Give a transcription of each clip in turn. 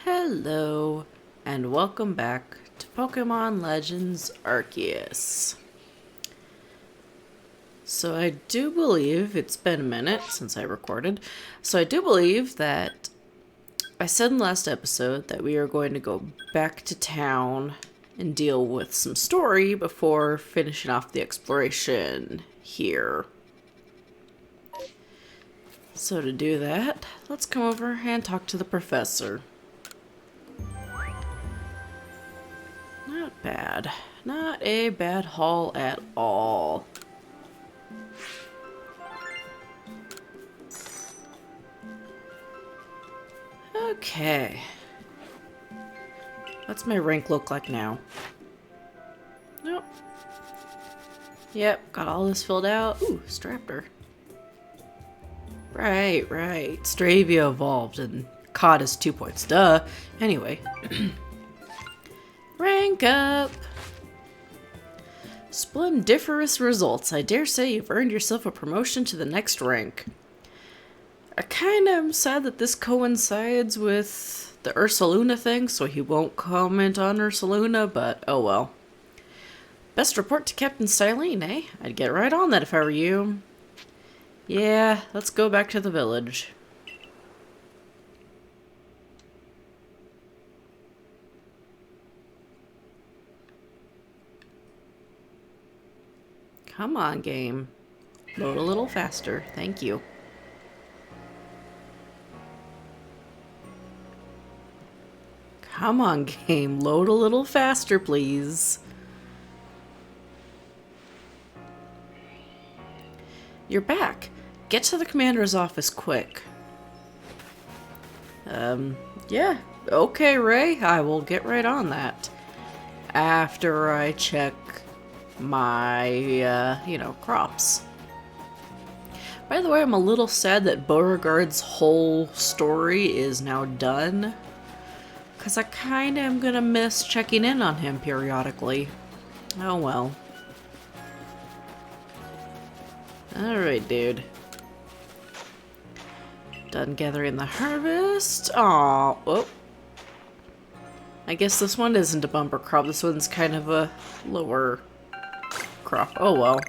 Hello, and welcome back to Pokemon Legends Arceus. So I do believe, it's been a minute since I recorded, so I do believe that I said in the last episode that we are going to go back to town and deal with some story before finishing off the exploration here. So to do that, let's come over and talk to the professor. Not bad. Not a bad haul at all. Okay. What's my rank look like now? Nope. Yep, got all this filled out. Ooh, Straptor. Right. Stravia evolved and caught is 2 points. Duh. Anyway. Rank up! Splendiferous results. I dare say you've earned yourself a promotion to the next rank. I kinda am sad that this coincides with the Ursaluna thing, so he won't comment on Ursaluna, but oh well. Best report to Captain Silene, eh? I'd get right on that if I were you. Yeah, let's go back to the village. Come on, game. Load a little faster. Thank you. Come on, game. Load a little faster, please. You're back. Get to the commander's office quick. Yeah. Okay, Ray. I will get right on that. After I check my, crops. By the way, I'm a little sad that Beauregard's whole story is now done, because I kinda am gonna miss checking in on him periodically. Oh well. Alright, dude. Done gathering the harvest. Aw, oh. I guess this one isn't a bumper crop, this one's kind of a lower crop. Oh well.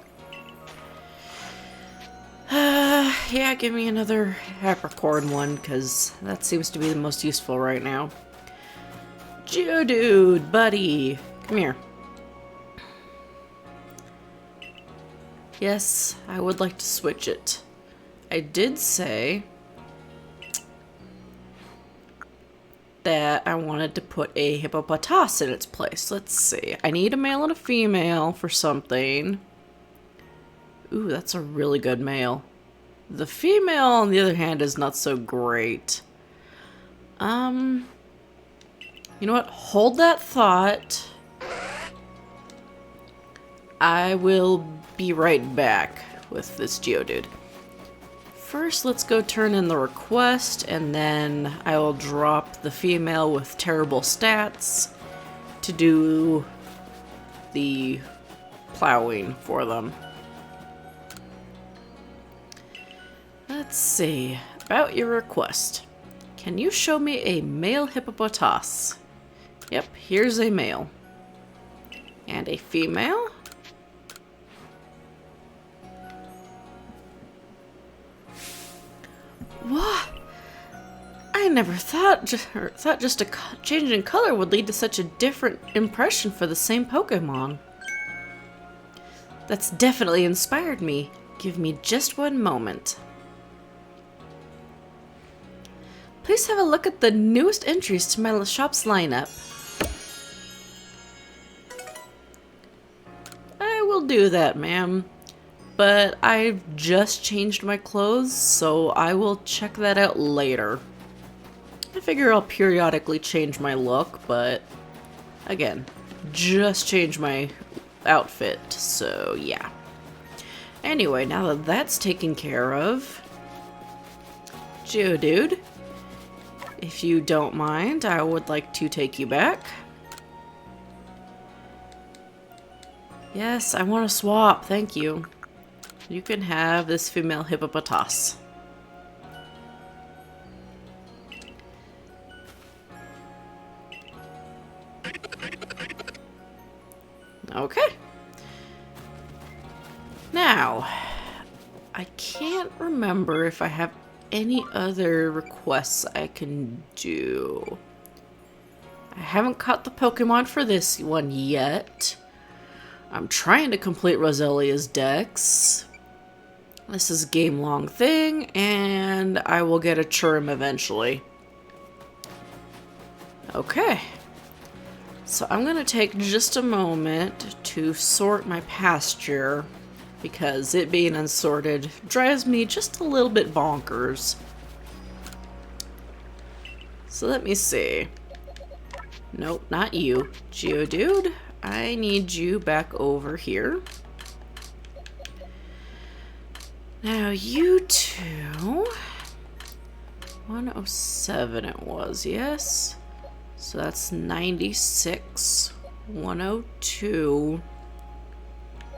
Yeah, give me another apricorn one, because that seems to be the most useful right now. Geodude, buddy, come here. Yes, I would like to switch it. I did say that I wanted to put a hippopotas in its place. Let's see. I need a male and a female for something. Ooh, that's a really good male. The female, on the other hand, is not so great. You know what? Hold that thought. I will be right back with this Geodude. First, let's go turn in the request, and then I will drop the female with terrible stats to do the plowing for them. Let's see. About your request. Can you show me a male hippopotas? Yep, here's a male. And a female? What? I never thought just a change in color would lead to such a different impression for the same Pokemon. That's definitely inspired me. Give me just one moment. Please have a look at the newest entries to my shop's lineup. I will do that, ma'am. But I've just changed my clothes, so I will check that out later. I figure I'll periodically change my look, but again, just changed my outfit, so yeah. Anyway, now that that's taken care of, Geodude, if you don't mind, I would like to take you back. Yes, I want to swap, thank you. You can have this female hippopotas. Okay. Now, I can't remember if I have any other requests I can do. I haven't caught the Pokemon for this one yet. I'm trying to complete Roselia's dex. This is a game-long thing, and I will get a Churm eventually. Okay. So I'm going to take just a moment to sort my pasture, because it being unsorted drives me just a little bit bonkers. So let me see. Nope, not you. Geodude, I need you back over here. Now you two... 107 it was, yes? So that's 96, 102,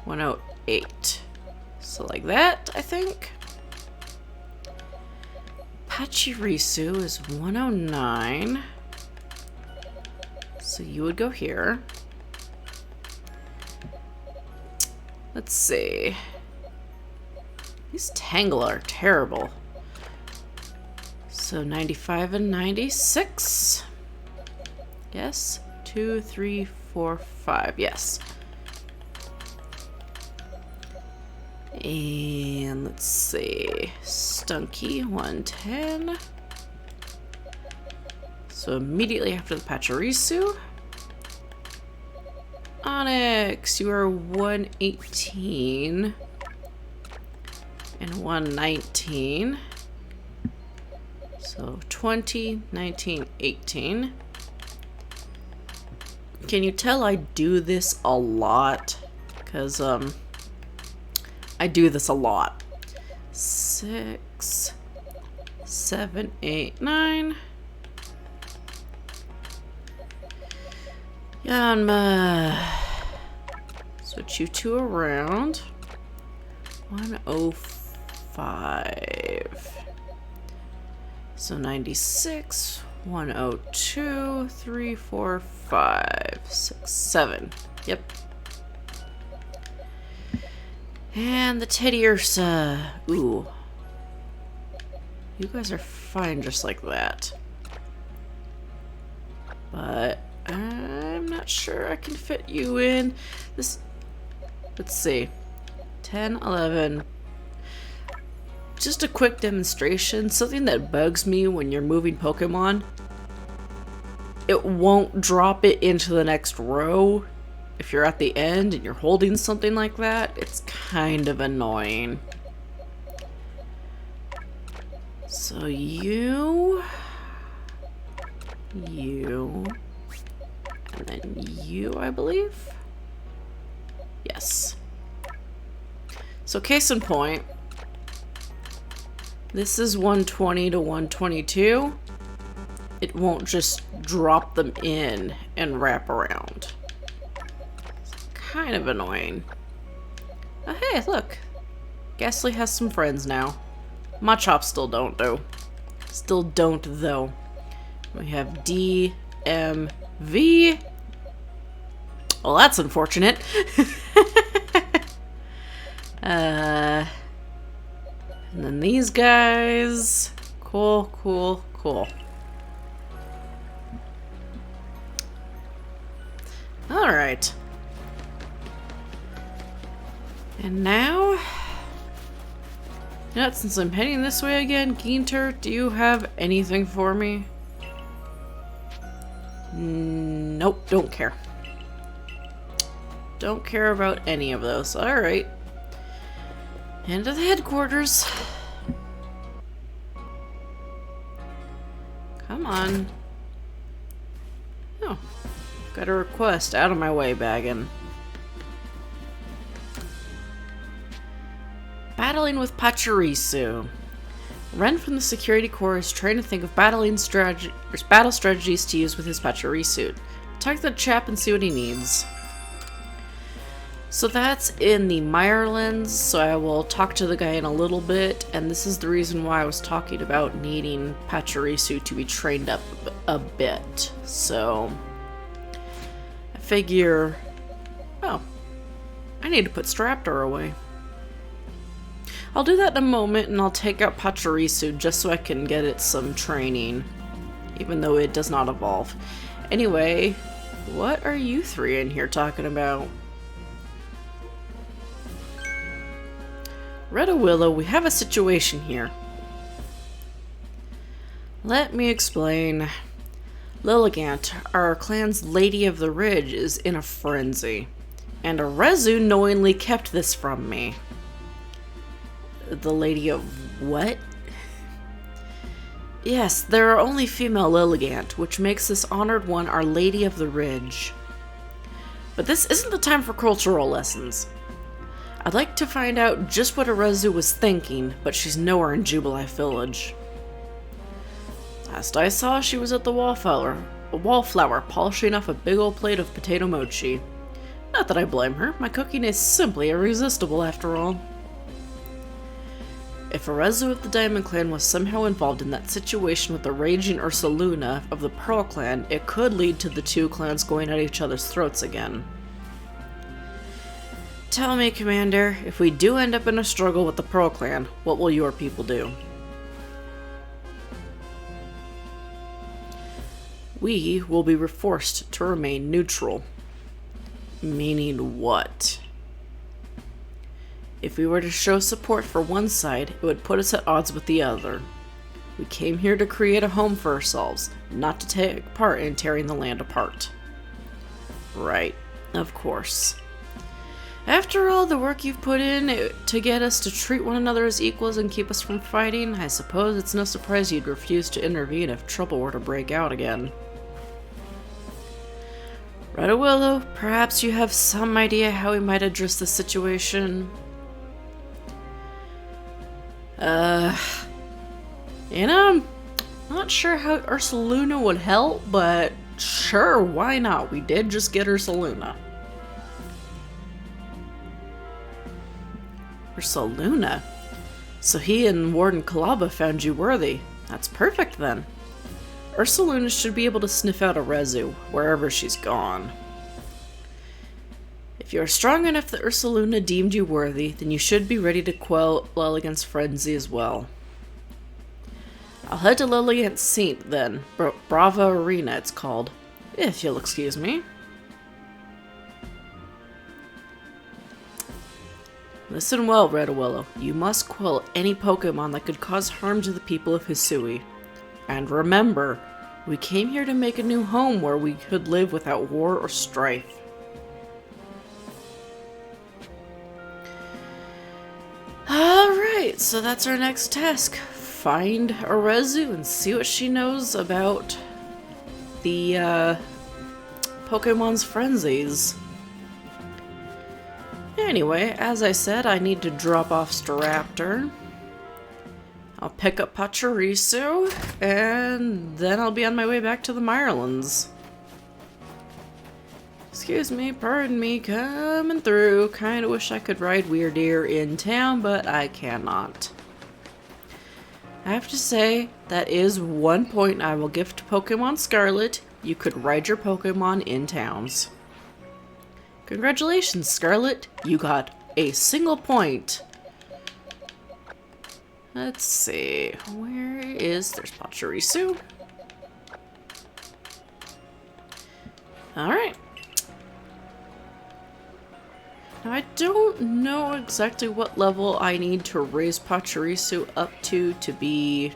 108. So like that, I think. Pachirisu is 109. So you would go here. Let's see. These Tangle are terrible. So 95 and 96. Yes. 2, 3, 4, 5. Yes. And let's see. Stunky, 110. So immediately after the Pachirisu. Onyx, you are 118. And 119. So 20, 19, 18. Can you tell I do this a lot? Because, I do this a lot. 6, 7, 8, 9. Yanma. Switch you two around. 105. So 96, 102, 3, 4, 5, 6, 7. Yep. And the Teddy Ursa. Ooh. You guys are fine just like that. But I'm not sure I can fit you in. This. Let's see. 10, 11. Just a quick demonstration. Something that bugs me when you're moving Pokemon. It won't drop it into the next row. If you're at the end and you're holding something like that, it's kind of annoying. So you, and then you, I believe? Yes. So case in point, this is 120 to 122. It won't just drop them in and wrap around. Kind of annoying. Oh, hey, look. Ghastly has some friends now. Machop still don't, though. Still don't, though. We have D, M, V. Well, that's unfortunate. And then these guys. Cool, cool, cool. Alright. And now, you know what, since I'm heading this way again, Ginter, do you have anything for me? Nope, don't care. Don't care about any of those. Alright. Into the headquarters. Come on. Oh, got a request. Out of my way, Baggin. Battling with Pachirisu. Ren from the security corps is trying to think of battle strategies to use with his Pachirisu. Talk to the chap and see what he needs. So that's in the Mirelands, so I will talk to the guy in a little bit, and this is the reason why I was talking about needing Pachirisu to be trained up a bit. So I figure, oh, I need to put Straptor away. I'll do that in a moment, and I'll take out Pachirisu just so I can get it some training, even though it does not evolve. Anyway, what are you three in here talking about? Red Willow, we have a situation here. Let me explain. Lilligant, our clan's Lady of the Ridge, is in a frenzy, and Arezu knowingly kept this from me. The Lady of what? Yes, there are only female Lilligant, which makes this honored one our Lady of the Ridge. But this isn't the time for cultural lessons. I'd like to find out just what Arezu was thinking, but she's nowhere in Jubilife Village. Last I saw, she was at the wallflower, polishing off a big old plate of potato mochi. Not that I blame her, my cooking is simply irresistible after all. If Arezu of the Diamond Clan was somehow involved in that situation with the raging Ursaluna of the Pearl Clan, it could lead to the two clans going at each other's throats again. Tell me, Commander, if we do end up in a struggle with the Pearl Clan, what will your people do? We will be forced to remain neutral. Meaning what? If we were to show support for one side, it would put us at odds with the other. We came here to create a home for ourselves, not to take part in tearing the land apart. Right, of course. After all the work you've put in to get us to treat one another as equals and keep us from fighting, I suppose it's no surprise you'd refuse to intervene if trouble were to break out again. Red Willow, perhaps you have some idea how we might address the situation? I'm not sure how Ursaluna would help, but sure, why not? We did just get Ursaluna. Ursaluna? So he and Warden Kalaba found you worthy. That's perfect then. Ursaluna should be able to sniff out Arezu, wherever she's gone. If you are strong enough that Ursaluna deemed you worthy, then you should be ready to quell Lilligant's frenzy as well. I'll head to Lilligant's seat then, Brava Arena it's called, if you'll excuse me. Listen well, Red Willow. You must quell any Pokemon that could cause harm to the people of Hisui. And remember, we came here to make a new home where we could live without war or strife. Alright, so that's our next task. Find Arezu and see what she knows about the Pokemon's frenzies. Anyway, as I said, I need to drop off Staraptor. I'll pick up Pachirisu, and then I'll be on my way back to the Mirelands. Excuse me, pardon me, coming through. Kinda wish I could ride Weirdeer in town, but I cannot. I have to say, that is one point I will give to Pokemon Scarlet. You could ride your Pokemon in towns. Congratulations, Scarlet. You got a single point. Let's see. There's Pachirisu. Alright. Now I don't know exactly what level I need to raise Pachirisu up to be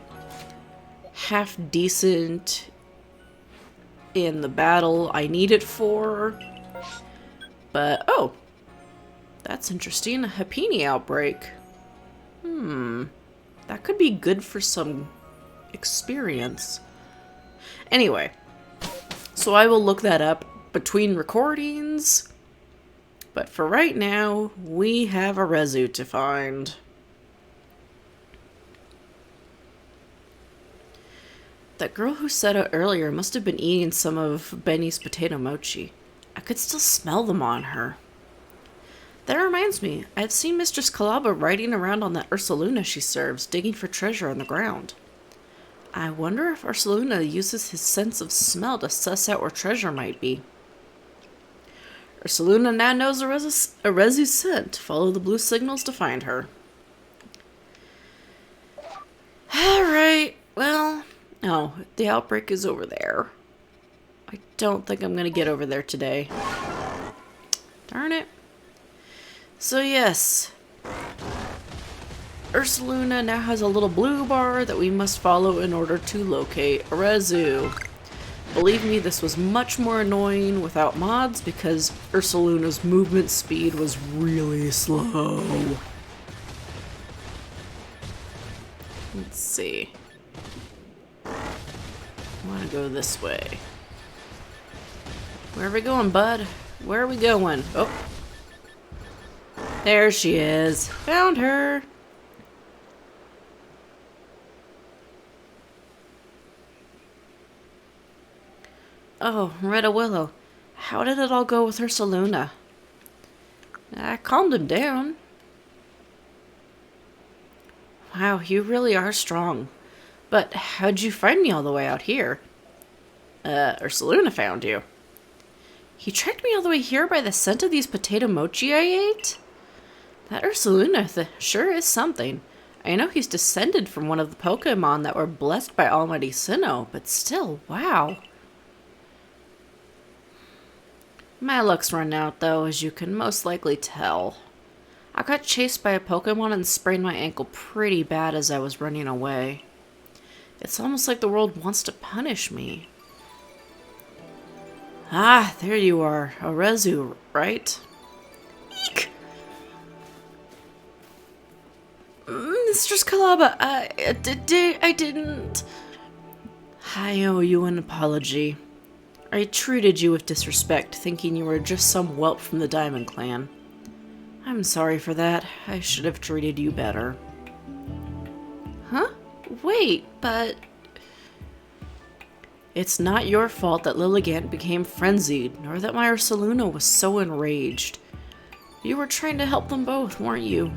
half decent in the battle I need it for. But, oh, that's interesting. A Happiny outbreak. That could be good for some experience. Anyway, so I will look that up between recordings. But for right now, we have Arezu to find. That girl who set out earlier must have been eating some of Benny's potato mochi. I could still smell them on her. That reminds me, I've seen Mistress Kalaba riding around on that Ursaluna she serves, digging for treasure on the ground. I wonder if Ursaluna uses his sense of smell to suss out where treasure might be. Ursaluna now knows Arezu's scent. Follow the blue signals to find her. Alright, well... Oh, the outbreak is over there. I don't think I'm gonna get over there today. Darn it. So yes... Ursaluna now has a little blue bar that we must follow in order to locate Arezu. Believe me, this was much more annoying without mods because Ursaluna's movement speed was really slow. Let's see. I want to go this way. Where are we going, bud? Where are we going? Oh. There she is. Found her. Oh, Red Willow. How did it all go with Ursaluna? I calmed him down. Wow, you really are strong. But how'd you find me all the way out here? Ursaluna found you. He tracked me all the way here by the scent of these potato mochi I ate? That Ursaluna sure is something. I know he's descended from one of the Pokemon that were blessed by Almighty Sinnoh, but still, wow. My luck's run out, though, as you can most likely tell. I got chased by a Pokemon and sprained my ankle pretty bad as I was running away. It's almost like the world wants to punish me. Ah, there you are. Arezu, right? Eek! Mistress Kalaba, I didn't... I owe you an apology. I treated you with disrespect, thinking you were just some whelp from the Diamond Clan. I'm sorry for that. I should have treated you better. Huh? Wait, but... It's not your fault that Lilligant became frenzied, nor that my Ursaluna was so enraged. You were trying to help them both, weren't you?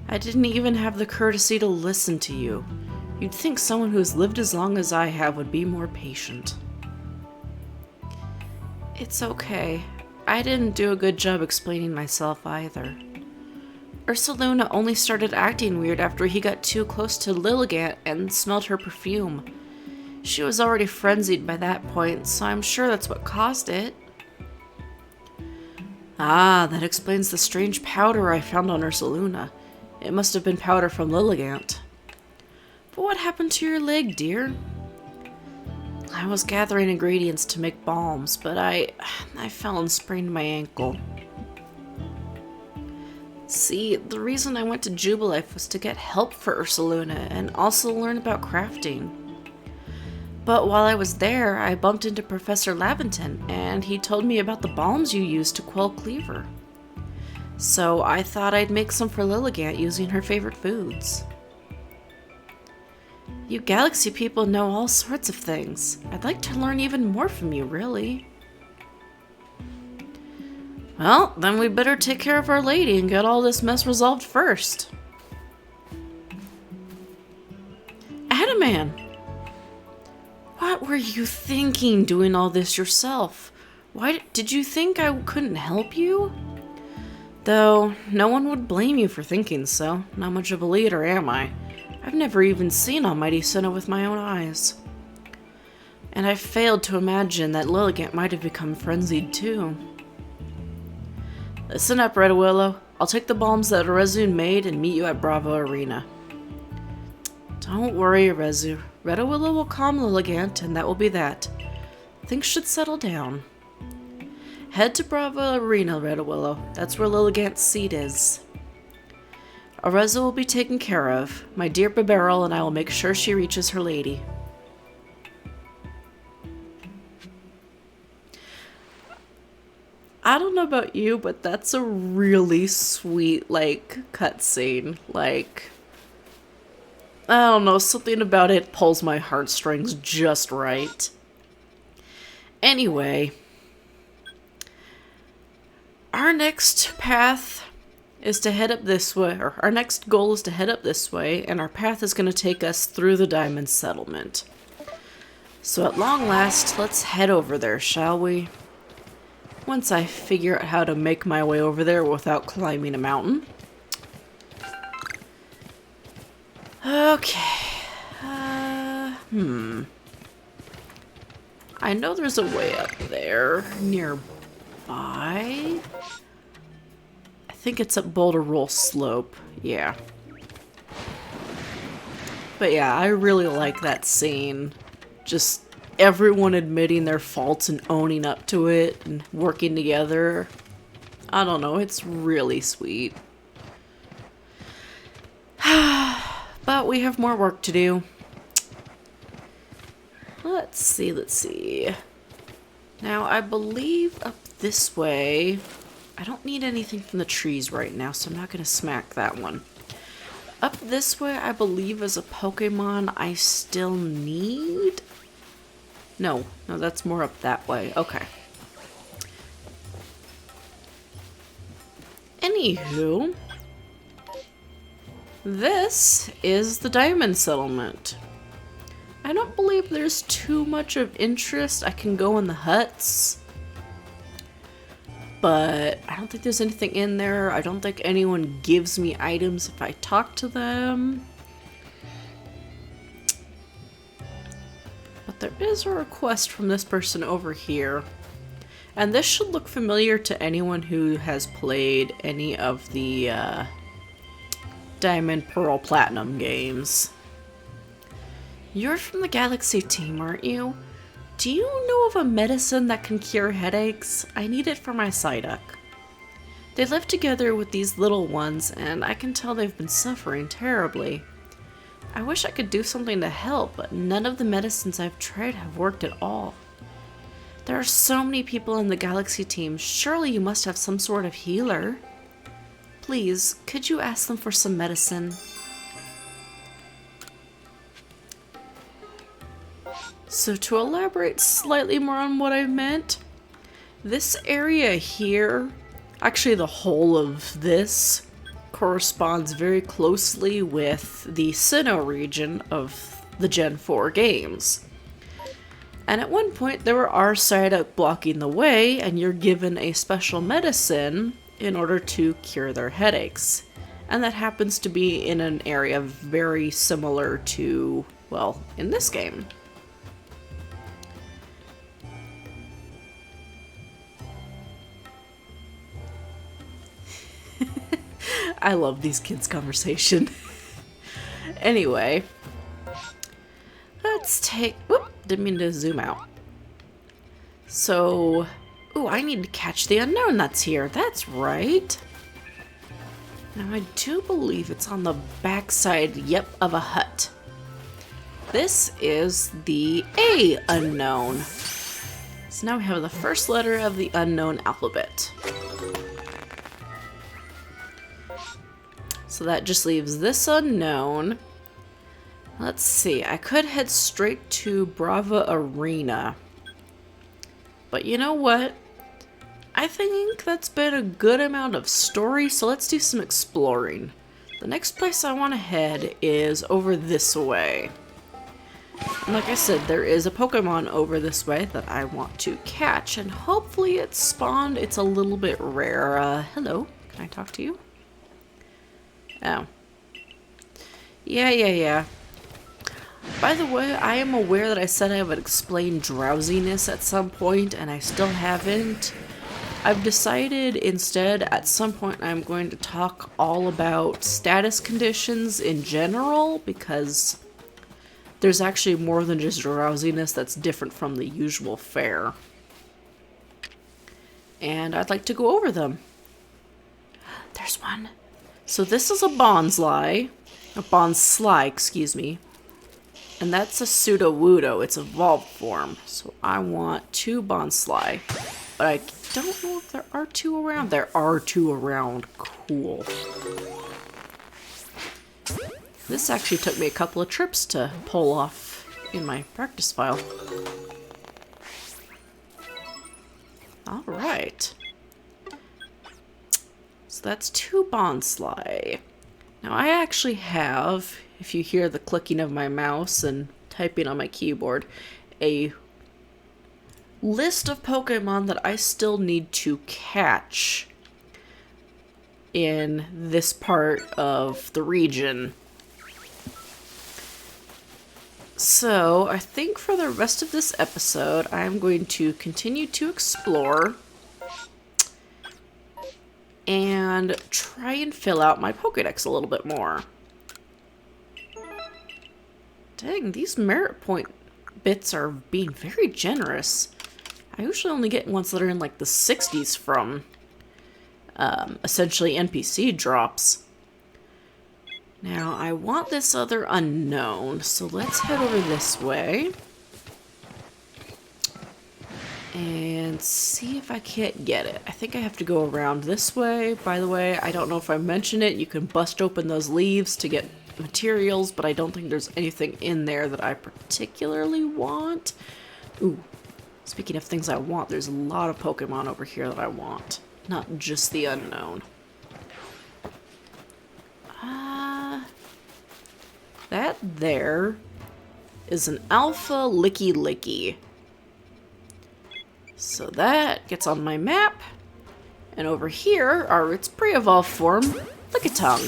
I didn't even have the courtesy to listen to you. You'd think someone who's lived as long as I have would be more patient. It's okay. I didn't do a good job explaining myself either. Ursaluna only started acting weird after he got too close to Lilligant and smelled her perfume. She was already frenzied by that point, so I'm sure that's what caused it. Ah, that explains the strange powder I found on Ursaluna. It must have been powder from Lilligant. But what happened to your leg, dear? I was gathering ingredients to make balms, but I fell and sprained my ankle. See, the reason I went to Jubilife was to get help for Ursaluna and also learn about crafting. But while I was there, I bumped into Professor Laventon, and he told me about the balms you use to quell Cleaver. So I thought I'd make some for Lilligant using her favorite foods. You Galaxy people know all sorts of things. I'd like to learn even more from you, really. Well, then we better take care of Our Lady and get all this mess resolved first. Adaman! What were you thinking doing all this yourself? Why did you think I couldn't help you? Though, no one would blame you for thinking so. Not much of a leader, am I? I've never even seen Almighty Sinnoh with my own eyes. And I failed to imagine that Lilligant might have become frenzied too. Listen up, Red Willow. I'll take the balms that Arezu made and meet you at Bravo Arena. Don't worry, Arezu. Red Willow will calm Lilligant, and that will be that. Things should settle down. Head to Bravo Arena, Red Willow. That's where Lilligant's seat is. Arezu will be taken care of. My dear Bibarel and I will make sure she reaches her lady. I don't know about you, but that's a really sweet, cutscene. I don't know, something about it pulls my heartstrings just right. Anyway, our next path is to head up this way, or our next goal is to head up this way, and our path is going to take us through the Diamond Settlement. So at long last, let's head over there, shall we? once I figure out how to make my way over there without climbing a mountain. Okay. I know there's a way up there nearby. I think it's at Boulder Roll Slope. Yeah. But yeah, I really like that scene. Just everyone admitting their faults and owning up to it and working together. I don't know, it's really sweet. But we have more work to do. Let's see. Now, I believe up this way... I don't need anything from the trees right now, so I'm not going to smack that one. Up this way, I believe, is a Pokemon I still need? No, that's more up that way. Okay. Anywho, this is the Diamond Settlement. I don't believe there's too much of interest. I can go in the huts, but I don't think there's anything in there. I don't think anyone gives me items if I talk to them. But there is a request from this person over here. And this should look familiar to anyone who has played any of the Diamond, Pearl, Platinum games. You're from the Galaxy team, aren't you? Do you know of a medicine that can cure headaches? I need it for my Psyduck. They live together with these little ones, and I can tell they've been suffering terribly. I wish I could do something to help, but none of the medicines I've tried have worked at all. There are so many people in the Galaxy team. Surely you must have some sort of healer. Please, could you ask them for some medicine? So to elaborate slightly more on what I meant, this area here, actually the whole of this, corresponds very closely with the Sinnoh region of the Gen 4 games. And at one point there are Psyduck blocking the way, and you're given a special medicine in order to cure their headaches. And that happens to be in an area very similar to, well, in this game. I love these kids' conversation. Anyway, let's take... Whoop, didn't mean to zoom out. So... Ooh, I need to catch the unknown that's here. That's right. Now, I do believe it's on the backside, yep, of a hut. This is the A unknown. So now we have the first letter of the unknown alphabet. So that just leaves this unknown. Let's see, I could head straight to Brava Arena. But you know what? I think that's been a good amount of story, so let's do some exploring. The next place I want to head is over this way. And like I said, there is a Pokemon over this way that I want to catch, and hopefully it's spawned. It's a little bit rare. Hello, can I talk to you? Oh. Yeah. By the way, I am aware that I said I would explain drowsiness at some point, and I still haven't. I've decided instead at some point I'm going to talk all about status conditions in general, because there's actually more than just drowsiness that's different from the usual fare. And I'd like to go over them. There's one. So this is a Bonsly, excuse me, and that's a Sudowoodo. It's evolved form, so I want 2 Bonsly, but I don't know if there are 2 around. There are 2 around. Cool. This actually took me a couple of trips to pull off in my practice file. All right. So that's 2 Bonsly. Now I actually have, if you hear the clicking of my mouse and typing on my keyboard, a list of Pokemon that I still need to catch in this part of the region. So, I think for the rest of this episode, I'm going to continue to explore and try and fill out my Pokédex a little bit more. Dang, these merit point bits are being very generous. I usually only get ones that are in like the 60s from essentially NPC drops. Now, I want this other unknown, so let's head over this way and see if I can't get it. I think I have to go around this way. By the way, I don't know if I mentioned it, you can bust open those leaves to get materials, but I don't think there's anything in there that I particularly want. Ooh, speaking of things I want, there's a lot of Pokemon over here that I want, not just the unknown. That there is an Alpha Licky Licky. So that gets on my map. And over here are its pre-evolved form, Lickitung.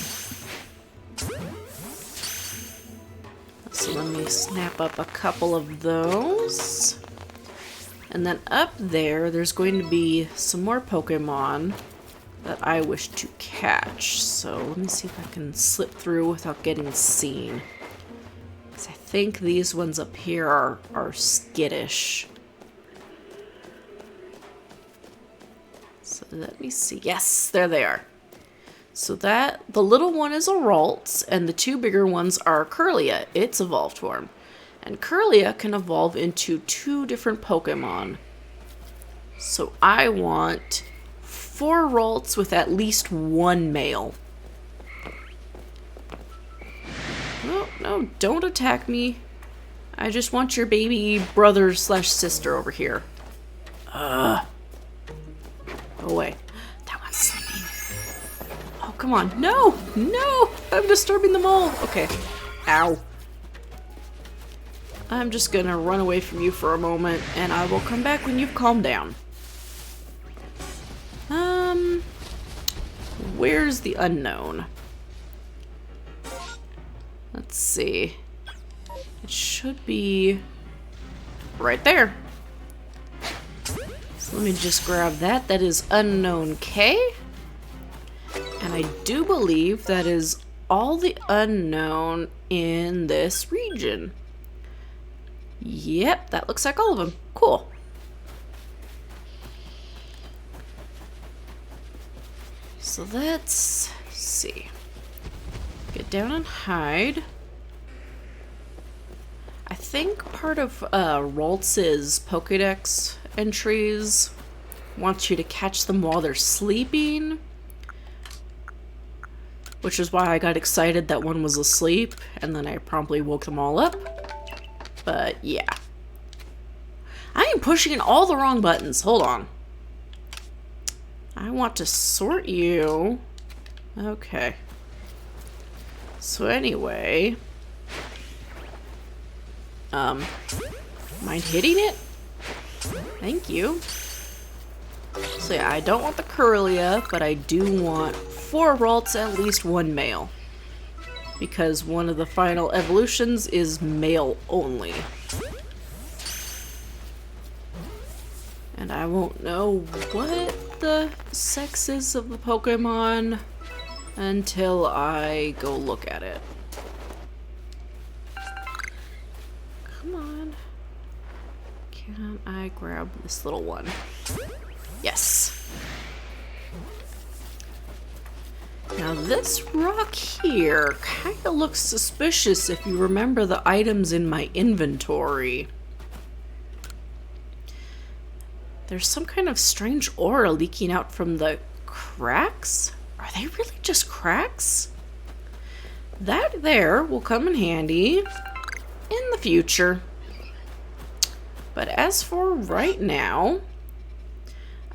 So let me snap up a couple of those. And then up there, there's going to be some more Pokemon that I wish to catch. So let me see if I can slip through without getting seen. Because I think these ones up here are skittish. So let me see. Yes, there they are. So that, the little one is a Ralts, and the two bigger ones are Kirlia, its evolved form. And Kirlia can evolve into 2 different Pokemon. So I want 4 Ralts with at least 1 male. No, no, don't attack me. I just want your baby brother / sister over here. Go away. That one's sleeping. Oh, come on. No! No! I'm disturbing them all. Okay. Ow. I'm just gonna run away from you for a moment, and I will come back when you've calmed down. Where's the unknown? Let's see. It should be right there. So let me just grab that. That is Unknown K. And I do believe that is all the unknown in this region. Yep, that looks like all of them. Cool. So let's see. Get down and hide. I think part of Ralts' Pokédex entries wants you to catch them while they're sleeping. Which is why I got excited that one was asleep, and then I promptly woke them all up. But yeah. I am pushing all the wrong buttons. Hold on. I want to sort you. Okay. So anyway. Mind hitting it? Thank you. So yeah, I don't want the Kirlia, but I do want 4 Ralts, at least 1 male. Because one of the final evolutions is male only. And I won't know what the sex is of the Pokemon until I go look at it. Come on. Can I grab this little one? Yes. Now this rock here kind of looks suspicious if you remember the items in my inventory. There's some kind of strange aura leaking out from the cracks? Are they really just cracks? That there will come in handy in the future. But as for right now,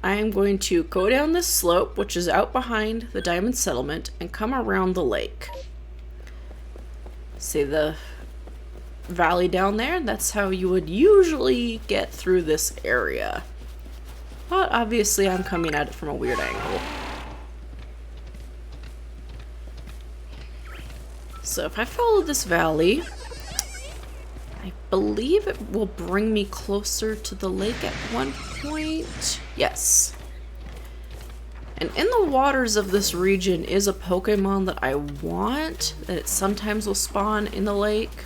I am going to go down this slope, which is out behind the Diamond Settlement, and come around the lake. See, the valley down there. That's how you would usually get through this area. But obviously I'm coming at it from a weird angle. So if I follow this valley, I believe it will bring me closer to the lake at one point. Yes. And in the waters of this region is a Pokemon that I want, that it sometimes will spawn in the lake.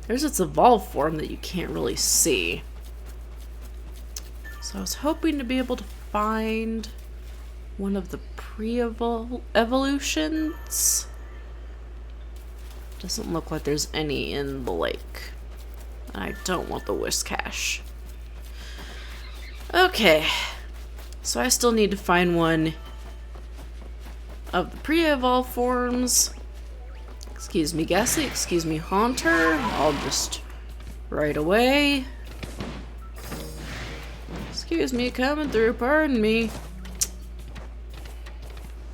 There's its evolved form that you can't really see. So I was hoping to be able to find one of the pre-evolutions. Doesn't look like there's any in the lake. I don't want the Whiscash. Okay. So I still need to find one of the pre-evolved forms. Excuse me, Ghastly. Excuse me, Haunter. I'll just right away. Excuse me, coming through. Pardon me.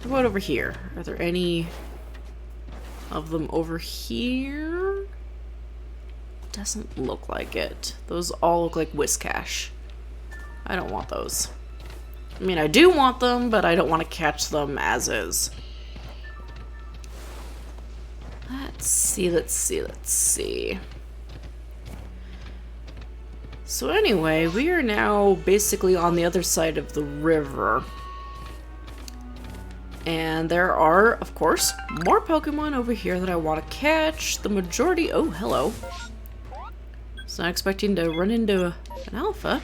How about over here? Are there any of them over here? Doesn't look like it. Those all look like Whiscash. I don't want those. I mean, I do want them, but I don't want to catch them as is. Let's see, let's see, let's see. So anyway, we are now basically on the other side of the river. And there are, of course, more Pokemon over here that I want to catch. The majority... Oh, hello. Was not expecting to run into an alpha.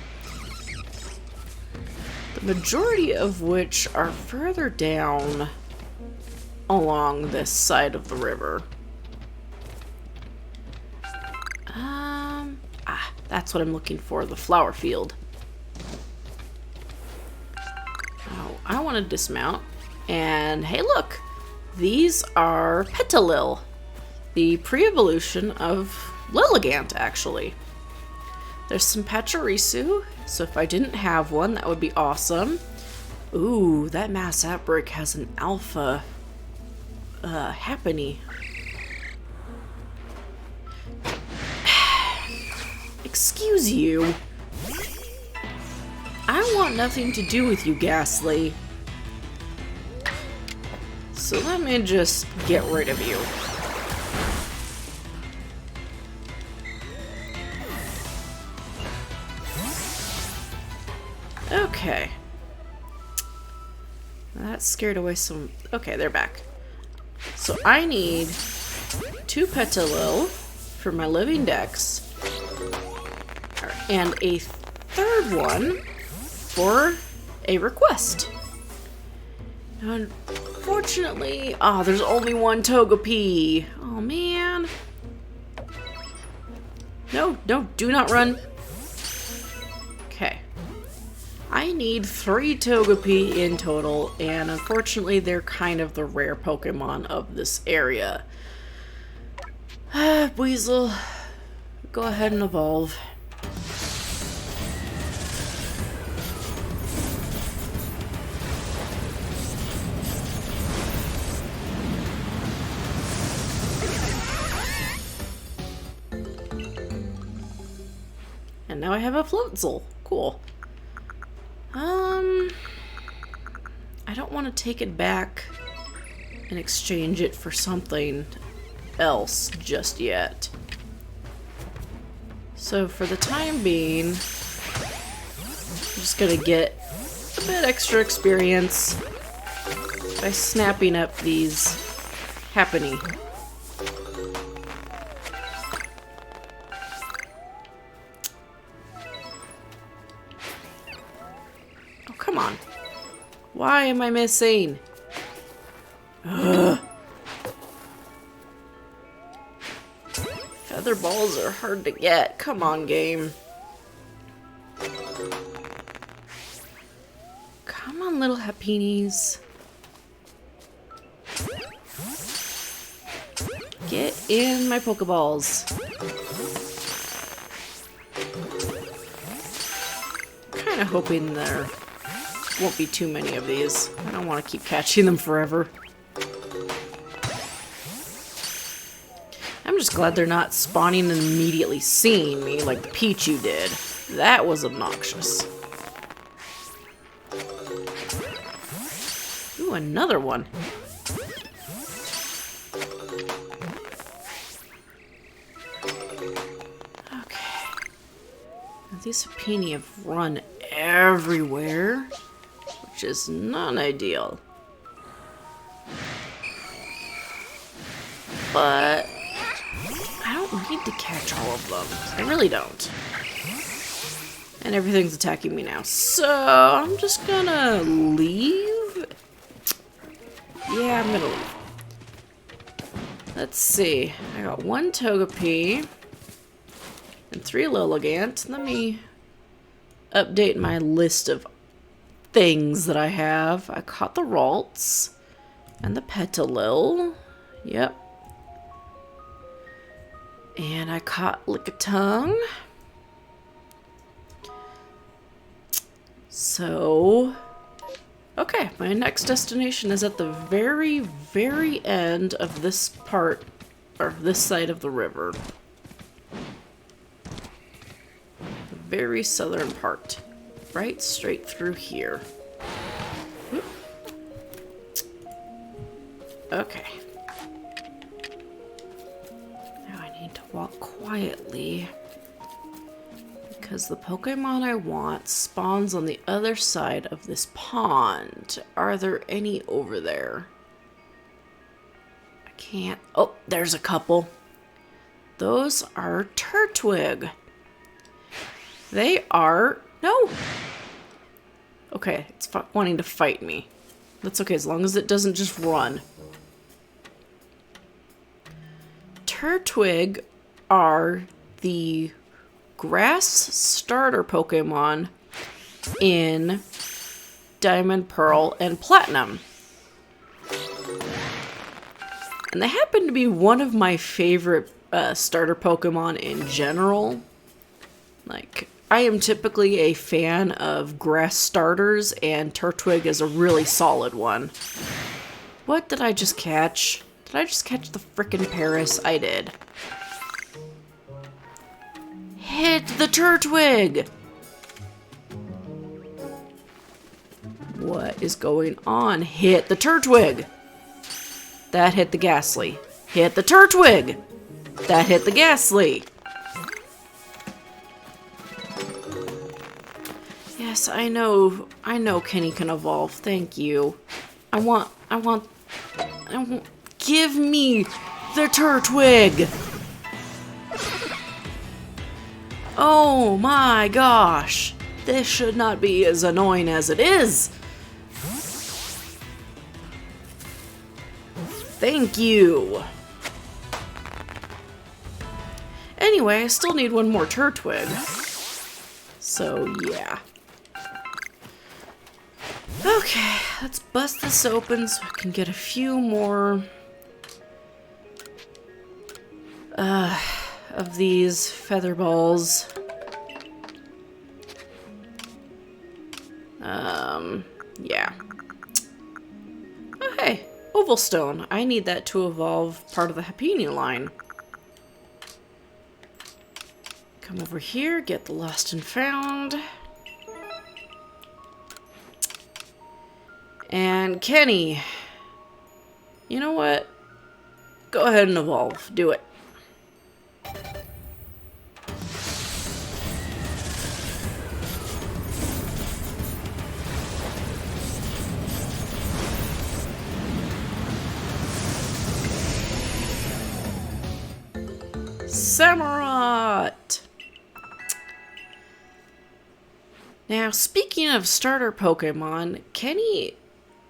The majority of which are further down along this side of the river. That's what I'm looking for, the flower field. Oh, I want to dismount. And hey, look! These are Petalil, the pre-evolution of Lilligant, actually. There's some Pachirisu, so if I didn't have one, that would be awesome. Ooh, that Mass Outbreak has an alpha Happiny. Excuse you. I want nothing to do with you, Ghastly. So let me just get rid of you. Okay. That scared away some... Okay, they're back. So I need 2 Petalil for my living dex. And a third one for a request. Unfortunately... Oh, there's only one Togepi. Oh, man. No, no, do not run. Okay. I need 3 Togepi in total, and unfortunately they're kind of the rare Pokemon of this area. Weasel, go ahead and evolve. And now I have a Floatzel. Cool. I don't want to take it back and exchange it for something else just yet. So for the time being, I'm just gonna get a bit extra experience by snapping up these Happiny. Oh, come on. Why am I missing? Ugh. Feather balls are hard to get. Come on, game. Come on, little Happinis. Get in my Pokeballs. I'm kind of hoping there won't be too many of these. I don't want to keep catching them forever. I'm just glad they're not spawning and immediately seeing me like the Pichu did. That was obnoxious. Ooh, another one. Okay. Now, these Happini have run everywhere, which is not ideal. But I don't need to catch all of them. I really don't. And everything's attacking me now. So I'm just gonna leave. Yeah, I'm gonna leave. Let's see. I got 1 Togepi and 3 Lilligant. Let me update my list of things that I have. I caught the Ralts and the Petalil. Yep. And I caught Lickitung. So, okay, my next destination is at the very, very end of this part, or this side of the river. The very southern part. Right straight through here. Whoop. Okay. Walk quietly because the Pokemon I want spawns on the other side of this pond. Are there any over there? I can't. Oh, there's a couple. Those are Turtwig. They are... No! Okay, it's wanting to fight me. That's okay, as long as it doesn't just run. Turtwig are the grass starter Pokemon in Diamond, Pearl, and Platinum. And they happen to be one of my favorite starter Pokemon in general. Like, I am typically a fan of grass starters, and Turtwig is a really solid one. What did I just catch? Did I just catch the frickin' Paris? I did. Hit the Turtwig! What is going on? Hit the Turtwig! That hit the Ghastly. Hit the Turtwig! That hit the Ghastly! Yes, I know Kenny can evolve. Thank you. I want, give me the Turtwig! Oh my gosh! This should not be as annoying as it is! Thank you! Anyway, I still need one more Turtwig. So, yeah. Okay, let's bust this open so I can get a few more of these feather balls. Yeah. Oh, hey, Oval Stone. I need that to evolve part of the Happini line. Come over here, get the Lost and Found. And Kenny, you know what? Go ahead and evolve. Do it. Samurott! Now, speaking of starter Pokemon, Kenny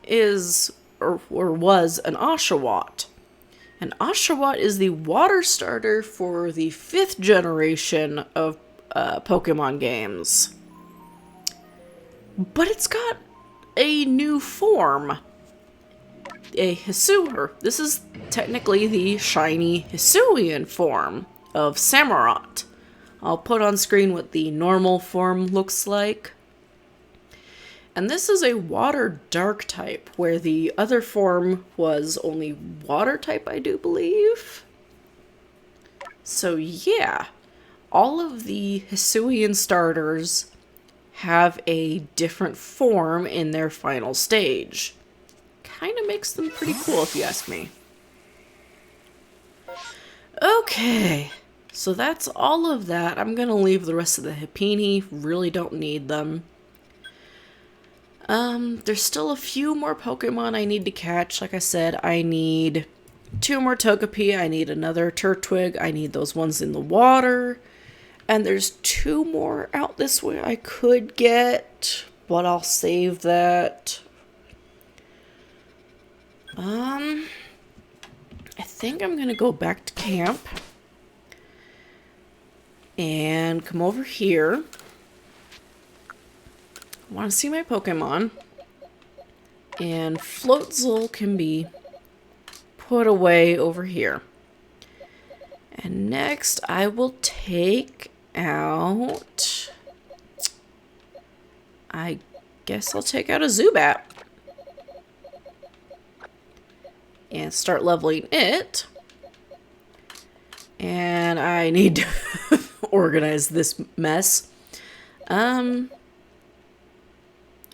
is, or was, an Oshawott. And Oshawott is the water starter for the 5th generation of Pokemon games. But it's got a new form. A Hisuian. This is technically the shiny Hisuian form of Samurott. I'll put on screen what the normal form looks like. And this is a water dark type, where the other form was only water type, I do believe. So yeah, all of the Hisuian starters have a different form in their final stage. Kind of makes them pretty cool if you ask me. Okay, so that's all of that. I'm going to leave the rest of the Hipini. Really don't need them. There's still a few more Pokemon I need to catch. Like I said, I need 2 more Togepi. I need another Turtwig. I need those ones in the water. And there's 2 more out this way I could get, but I'll save that. I think I'm gonna go back to camp and come over here. I want to see my Pokemon. And Floatzel can be put away over here. And next I will take out... I guess I'll take out a Zubat. And start leveling it. And I need to organize this mess.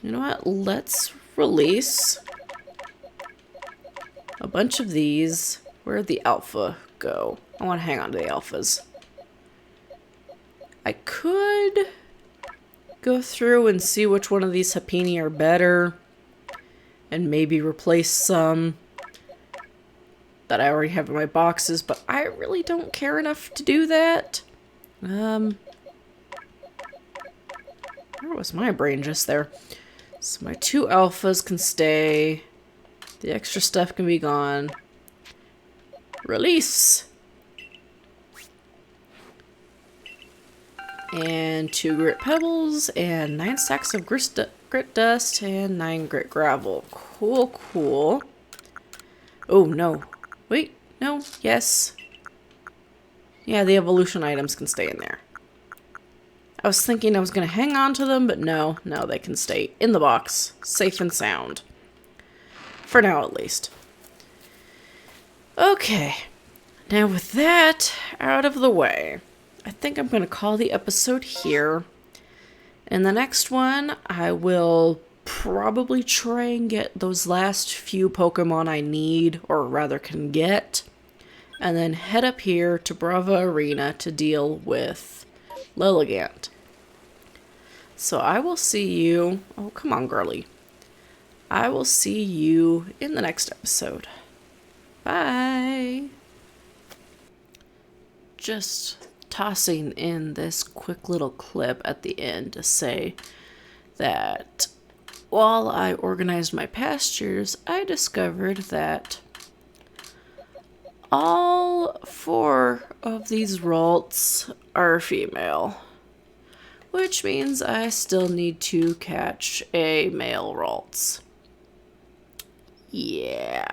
You know what? Let's release a bunch of these. Where'd the alpha go? I want to hang on to the alphas. I could go through and see which one of these Hipini are better. And maybe replace some that I already have in my boxes. But I really don't care enough to do that. Where was my brain just there? So my 2 alphas can stay. The extra stuff can be gone. Release! And 2 grit pebbles, and 9 stacks of grit dust, and 9 grit gravel. Cool, cool. Oh, no. Wait, no, yes. Yeah, the evolution items can stay in there. I was thinking I was going to hang on to them, but no, they can stay in the box, safe and sound. For now, at least. Okay, now with that out of the way, I think I'm going to call the episode here. In the next one, I will probably try and get those last few Pokemon I need, or rather can get, and then head up here to Brava Arena to deal with Lilligant. So I will see you... Oh, come on, girly. I will see you in the next episode. Bye! Just tossing in this quick little clip at the end to say that while I organized my pastures, I discovered that all 4 of these Ralts are female. Which means I still need to catch a male Ralts. Yeah.